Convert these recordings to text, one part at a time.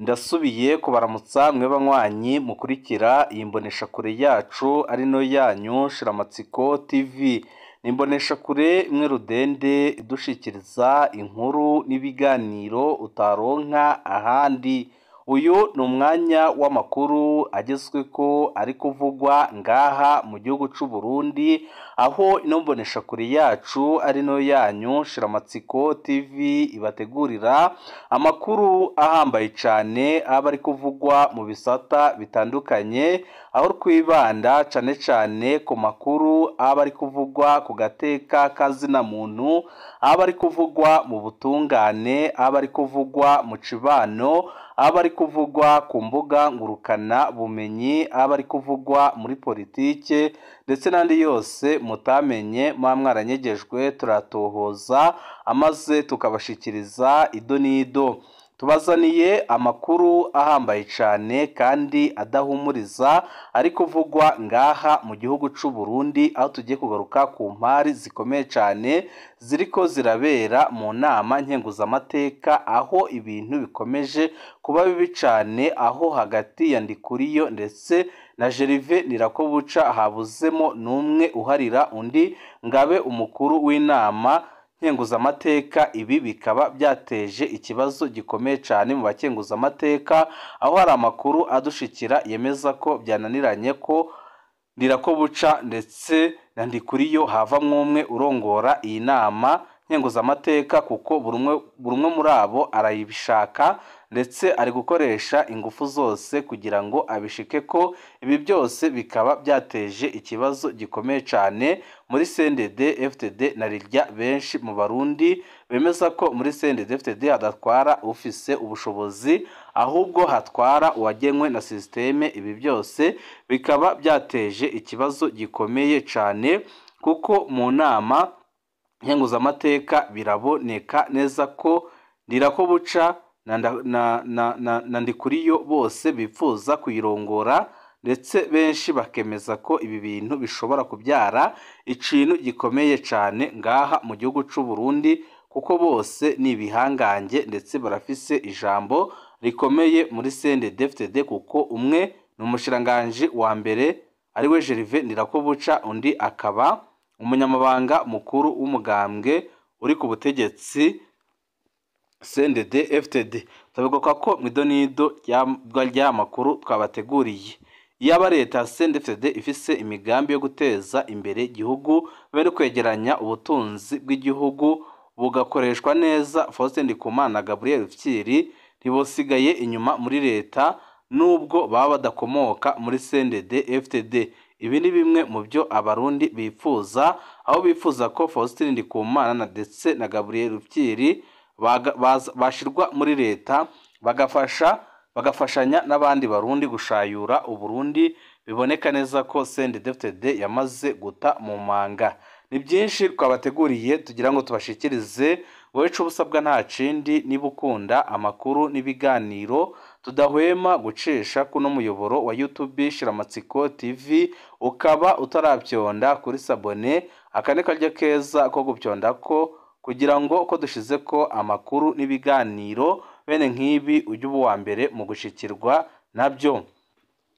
Ndasubiye kubaramutsa mwe banywanyi mukurikira iyi mboneshakure yacu ari no yanyu Shiramatsiko TV. Nimboneshakure imwe rudende idushikiriza inkuru n'ibiganiro utaronka ahandi. Uyu ni umwanya w'amakuru agezweko ari kuvugwa ngaha mu gihugu c'u Burundi, aho ino mboneshakure yacu ari no yanyu Shiramatsiko TV ibategurira amakuru ahambaye cane aba ari kuvugwa mu bisata bitandukanye, aho twibanda cane cane ku makuru aba ari kuvugwa ku gateka kazina muntu, aba ari kuvugwa mu butungane, aba ari kuvugwa mu cibano, aba ari kuvugwa ku mbuga ngurukana bumenyi, aba ari kuvugwa muri politike ndetse n'andi yose mutamenye muba mwaranyegejwe turatohoza amaze tukabashikiriza ido n'ido. Tubazaniye amakuru ahambaye cane kandi adahumuriza ari kuvugwa ngaha mu gihugu c'u Burundi, aho tugiye kugaruka ku mpari zikomeye cane ziriko zirabera mu nama nkenguzamateka, aho ibintu bikomeje kuba bibi cane, aho hagati ya Ndikuriyo ndetse na Gervais Ndirakobuca habuzemo n'umwe uharira undi ngabe umukuru w'inama nkenguzamateka. Ibi bikaba byateje ikibazo gikomeye cyane mu bakenguzamateka, aho hari amakuru adushikira yemeza ko byananiranye ko Ndirakobuca ndetse na Ndikuriyo havamwo umwe urongora iyi nama nkenguzamateka, kuko buri umwe muri abo arayibishaka ndetse ari gukoresha ingufu zose kugira ngo abishike ko. Ibi byose bikaba byateje ikibazo gikomeye cyane muri CNDD-FDD na rirya benshi mu Barundi bemeza ko muri CNDD-FDD hadatwara ufise ubushobozi, ahubwo hatwara uwagenwe na systeme. Ibi byose bikaba byateje ikibazo gikomeye cyane, kuko mu nama nkenguzamateka biraboneka neza ko Ndirakobuca na Ndikuriyo bose bifuza kuyirongora, ndetse benshi bakemeza ko ibi bintu bishobora kubyara ikintu gikomeye cyane ngaha mu gihugu c'u Burundi, kuko bose ni ibihangange ndetse barafise ijambo rikomeye muri CNDD-FDD, kuko umwe ni umushiranganje wa mbere ari we Gervais Ndirakobuca, undi akaba umunyamabanga mukuru w'umugambwe uri ku butegetsi CNDD-FDD. Tubigokwa ko mwidonido rya makuru twabateguriye. Iyaba leta ya CNDD-FDD ifise imigambi yo guteza imbere igihugu bari kwegeranya ubutunzi bw'igihugu bugakoreshwa neza, Faustin Ndikumana na Gabriel Rufyiri ntibosigaye inyuma muri leta nubwo baba badakomoka muri CNDD-FDD. Ibi ni bimwe mu byo abarundi bifuza, aho bifuza ko Faustin Ndikumana ndetse na Gabriel Rufyiri bashirwa muri leta bagafashanya n'abandi barundi gushayura Uburundi. Biboneka neza ko CNDD-FDD yamaze guta mu manga. Ni byinshi twabateguriye tugira ngo tubashikirize, wowe c'ubusabwa nta cindi niba ukunda amakuru n'ibiganiro tudahwema gucisha kuno muyoboro wa YouTube Shiramatsiko TV, ukaba utarabyonda kuri sabone akane karya keza ko gupyondako, kugira ngo ko dushize ko amakuru n'ibiganiro bene nk'ibi ujye uba uwa mbere mu gushikirwa nabyo.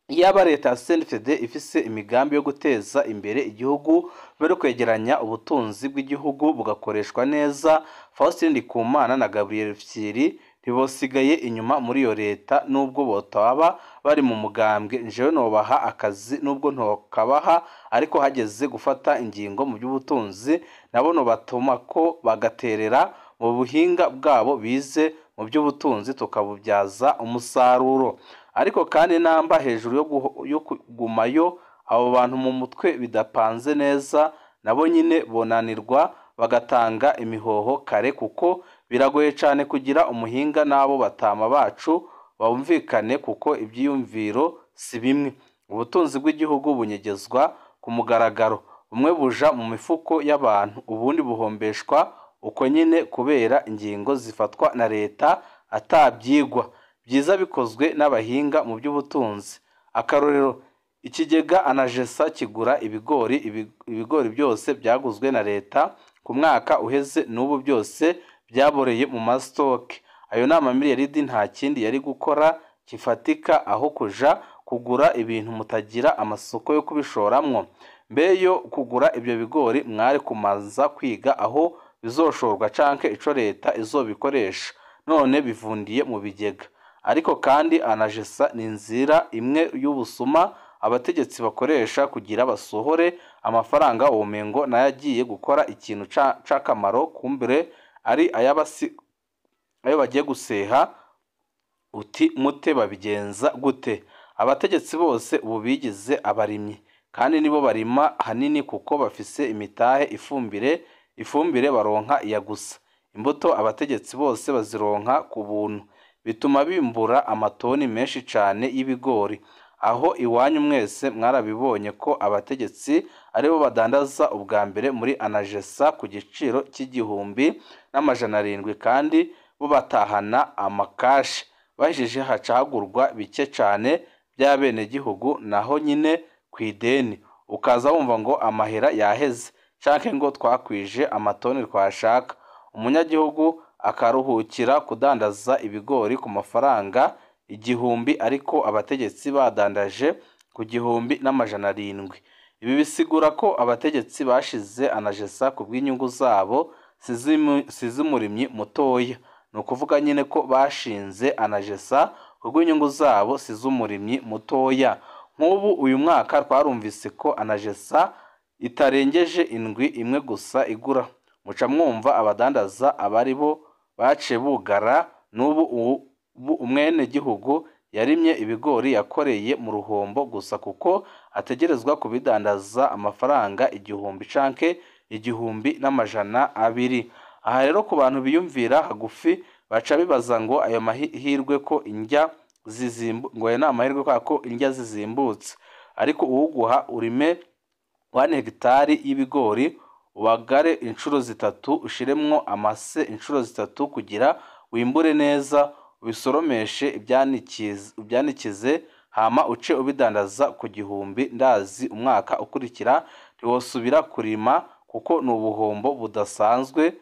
Iyaba leta ya CNDD ifise imigambi yo guteza imbere igihugu bari kwegeranya ubutunzi bw'igihugu bugakoreshwa neza, Faustin Ndikumana na Gabriel Rufyiri ntibosigaye inyuma muri iyo leta, nubwo botaba bari mu mugambwe. Njewe nobaha akazi nubwo ntokabaha, ariko hageze gufata ingingo mu by'ubutunzi nabo nobatuma ko bagaterera mu buhinga bwabo bize mu by'ubutunzi tukabubyaza umusaruro. Ariko kandi namba hejuru yo kugumayo abo bantu mu mutwe bidapanze neza, nabo nyine bonanirwa bagatanga imihoho kare, kuko biragoye cyane kugira umuhinga n'abo batama bacu bumvikane, kuko ibyiyumviro si bimwe. Ubutunzi bw'igihugu bunyegezwa ku mugaragaro, bumwe buja mu mifuko y'abantu, ubundi buhombeshwa uko nyine kubera ingingo zifatwa na leta atabyigwa byiza bikozwe n'abahinga mu by'ubutunzi. Akarorero, ikigega Anagesa kigura ibigori byose byaguzwe na leta ku mwaka uheze, n'ubu byose byaboreye mu mastoke. ayo nama miliyaridi nta kindi yari gukora kifatika aho kuja kugura ibintu mutagira amasoko yo kubishoramwo. Mbe yo kugura ibyo bigori mwari kumaza kwiga aho bizoshorwa canke ico leta izobikoresha, none bivundiye mu bigega. Ariko kandi anajesa ni inzira imwe y'ubusuma abategetsi bakoresha kugira basohore amafaranga womengo nayagiye gukora ikintu c'akamaro, kumbere ari ayo bagiye guseha. Uti mute babigenza gute? Abategetsi bose ubu bigize abarimyi, kandi nibo barima hanini kuko bafise imitahe. Ifumbire baronka iya gusa, imbuto abategetsi bose bazironka ku buntu, bituma bimbura amatoni menshi cane y'ibigori. Aho iwanyu mwese mwarabibonye ko abategetsi aribo badandaza ubwa mbere muri anajesa ku giciro c'igihumbi n'amajana 700, kandi bo batahana amakashi. Bajije hacagurwa bike cane by'abene gihugu, naho nyine kwideni ukaza wumva ngo amahera yaheze canke ngo twakwije amatoni twashaka. Umunyagihugu akaruhukira kudandaza ibigori ku mafaranga 1000, ariko abategetsi badandaje ku 1000 n'amajana 700. Ibi bisigura ko abategetsi bashize anajesa ku bw'inyungu zabo, sizumurimyi mutoya. Ni ukuvuga nyine ko bashinze anajesa ku bw'inyungu zabo, sizumurimyi mutoya. Nk'ubu uyu mwaka twarumvise ko anajesa itarengeje indwi imwe gusa igura. Muca mwumva abadandaza abari bo bace bugara. N'ubu umwene gihugu yarimye ibigori yakoreye mu ruhombo gusa, kuko ategerezwa kubidandaza amafaranga 1000 canke 1000n'amajana 200. Aha rero ku bantu biyumvira hagufi baca bibaza ngo ayo mahirwe ko indya zizimbutse. Ariko uwuguha urime 1 hegitari y'ibigori, ubagare inshuro 3, ushiremwo amase inshuro 3 kugira wimbure neza, ubisoromeshe ibyanikize, hama uce ubidandaza ku 1000. Ndazi umwaka ukurikira ntiwosubira kurima, kuko ni ubuhombo budasanzwe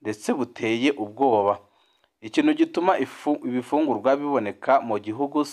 ndetse buteye ubwoba. Ikintu gituma ibifungurwa biboneka mu gihugu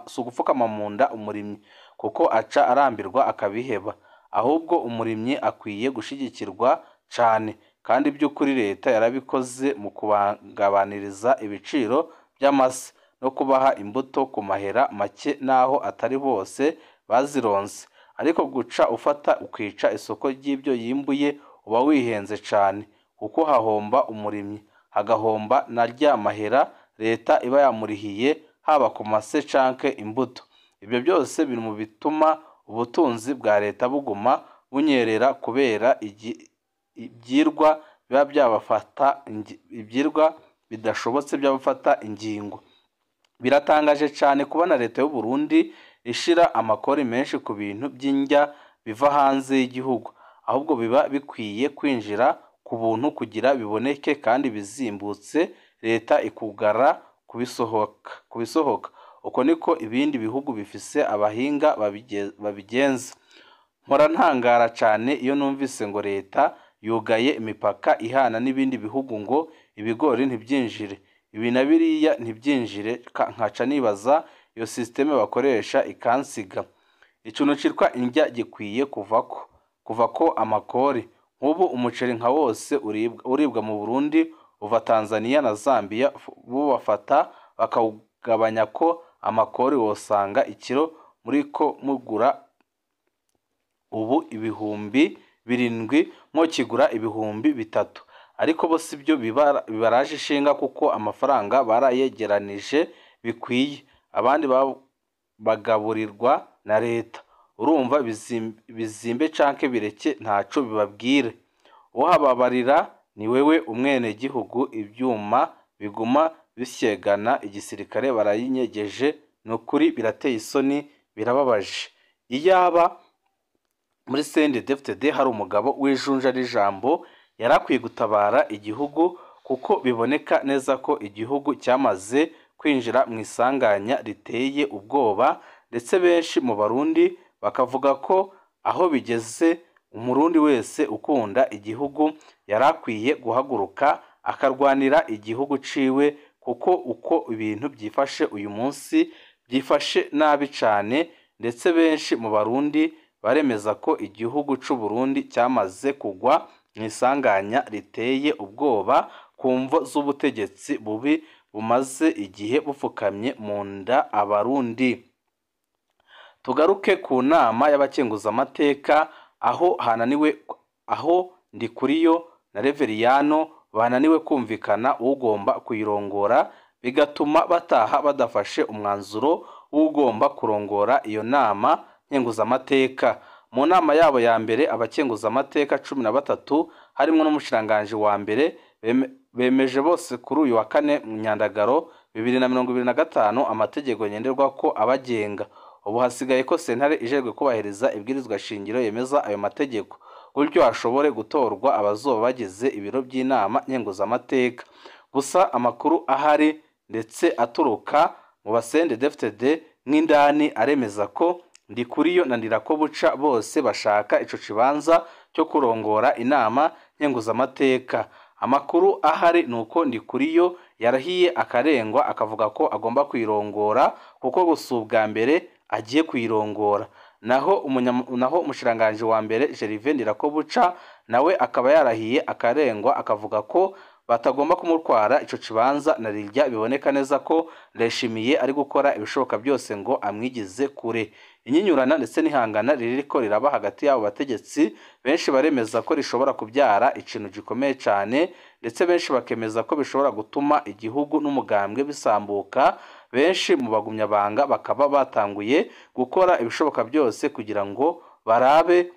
sugufukama mu nda umurimyi, kuko aca arambirwa akabiheba. Ahubwo umurimyi akwiye gushigikirwa cane, kandi by'ukuri leta yarabikoze mu kubagabaniriza ibiciro by'amase no kubaha imbuto ku mahera make, naho atari bose bazironse. Ariko guca ufata ukica isoko ry'ibyo yimbuye uba wihenze cane, kuko hahomba umurimyi, hagahomba na rya mahera leta iba yamurihiye, haba ku mase canke imbuto. Ibyo byose biri mu bituma ubutunzi bwa leta buguma bunyerera, kubera ibyirwa bidashobotse byabafata ingingo. Biratangaje cyane kubona leta y'u Burundi ishira amakori menshi ku bintu by'indya biva hanze y'igihugu, ahubwo biba bikwiye kwinjira ku buntu kugira biboneke kandi bizimbutse, leta ikugara kubisohoka. Uko niko ibindi bihugu bifise abahinga babigenza. Mpora ntangara cyane iyo numvise ngo leta yugaye imipaka ihana n'ibindi bihugu ngo ibigori ntibyinjire, ibi na biriya ntibyinjire, nkaca nibaza iyo systeme bakoresha ikansiga. Ikintu citwa indya gikwiye kuvako amakori. Nk'ubu umuceri nka wose uribwa mu Burundi uva Tanzania na Zambia, bubafata bakawugabanya ko amakori wosanga ikiro muriko mugura ubu 7,000 mwo kigura 3,000. Ariko bo sibyo bibaraje ishinga, kuko amafaranga barayegeranije bikwiye, abandi bagaburirwa na leta. Urumva bizimbe canke bireke ntaco bibabwire. Uhababarira ni wewe umwene gihugu. Ibyuma biguma bisyegana, igisirikare barayinyegeje. Nukuri birateye isoni, birababaje. Iyaba muri CNDD-FDD hari umugabo w'ijunja n'ijambo, yarakwiye gutabara igihugu, kuko biboneka neza ko igihugu cyamaze kwinjira mu isanganya riteye ubwoba, ndetse benshi mu Barundi bakavuga ko aho bigeze umurundi wese ukunda igihugu yarakwiye guhaguruka akarwanira igihugu ciwe kuko uko ibintu byifashe uyu munsi byifashe nabi cane, ndetse benshi mu Barundi baremeza ko igihugu c'u Burundi cyamaze kugwa mu isanganya riteye ubwoba ku mvo z'ubutegetsi bubi bumaze igihe bupfukamye mu nda Abarundi. Tugaruke ku nama y'abakenguzamateka aho Ndikuriyo na Reveriyano bananiwe kumvikana ugomba kuyirongora, bigatuma bataha badafashe umwanzuro w'ugomba kurongora iyo nama nkenguzamateka. Mu nama yabo ya mbere abakenguzamateka 13 harimo n'umushikiranganji wa mbere bemeje bose kuri uyu wa 4 Nyandagaro 2025 amategeko ngenderwa ko abagenga. Ubu hasigaye ko sentare ijejwe kubahiriza ibwirizwa shingiro yemeza ayo mategeko, gutyo hashobore gutorwa abazoba bagize ibiro by'inama nkenguzamateka. Gusa amakuru ahari ndetse aturuka mu basendedefitede nk'indani aremeza ko Ndikuriyo na Ndirakobuca bose bashaka ico kibanza cyo kurongora inama nkenguzamateka. Amakuru ahari nuko Ndikuriyo yarahiye akarengwa akavuga ko agomba kwirongora kuko gusubwa mbere agiye kwirongora, naho umushikiranganji wa mbere Gervais Ndirakobuca nawe akaba yarahiye akarengwa akavuga ko batagomba kumutwara ico kibanza na rirya biboneka neza ko Ndayishimiye ari gukora ibishoboka byose ngo amwigize kure. Inyinyurana ndetse n'ihangana ririko riraba hagati y'abo bategetsi benshi baremeza ko rishobora kubyara ikintu gikomeye cyane, ndetse benshi bakemeza ko bishobora gutuma igihugu n'umugambwe bisambuka. Benshi mu bagumyabanga bakaba batanguye gukora ibishoboka byose kugira ngo barabe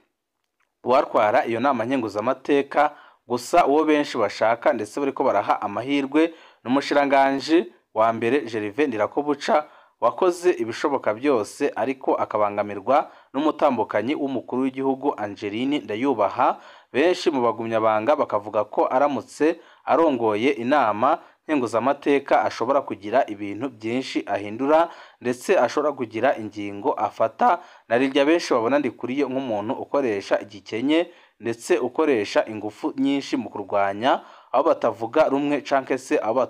uwartwara iyo nama nkenguzamateka. Gusa uwo benshi bashaka ndetse bariko baraha amahirwe n'umushikiranganji wa mbere Gervais Ndirakobuca wakoze ibishoboka byose ariko akabangamirwa n'umutambukanyi w'umukuru w'igihugu Angeline Ndayubaha. Benshi mu bagumyabanga bakavuga ko aramutse arongoye inama nkenguzamateka ashobora kugira ibintu byinshi ahindura, ndetse ashobora kugira ingingo afata na rirya benshi babona Ndikuriyo nk'umuntu ukoresha igikenye ndetse ukoresha ingufu nyinshi mu kurwanya abo batavuga rumwe canke se abo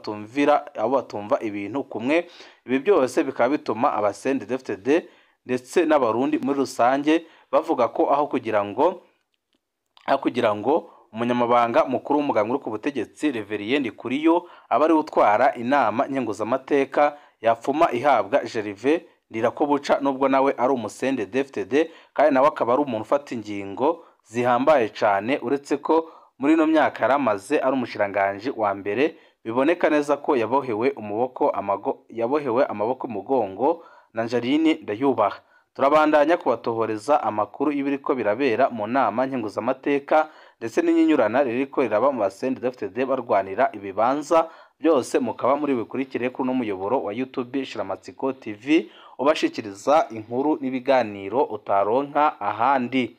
batumva ibintu kumwe. Ibi byose bikaba bituma abasendedefitede ndetse n'Abarundi muri rusange bavuga ko aho kugira ngo umunyamabanga mukuru w'umugambwe uri ku butegetsi Reverien Ndikuriyo aba ari utwara inama nkenguzamateka yapfuma ihabwa Gervais Ndirakobuca, nubwo nawe ari umusendedefitede kandi nawe akaba ari umuntu ufata ingingo zihambaye cyane, uretse ko muri no myaka yaramaze ari umushikiranganji wa mbere biboneka neza ko yabohewe amaboko umugongo na Angeline Ndayubaha. Turabandanya kubatohoreza amakuru y'ibiriko birabera mu nama nkenguzamateka ndetse n'inyinyurana ririko riraba mu basendedefitede barwanira ibibanza byose. Mukaba muri bikurikire kuri n'umuyoboro wa YouTube Shiramatsiko TV ubashikiriza inkuru n'ibiganiro utaronka ahandi.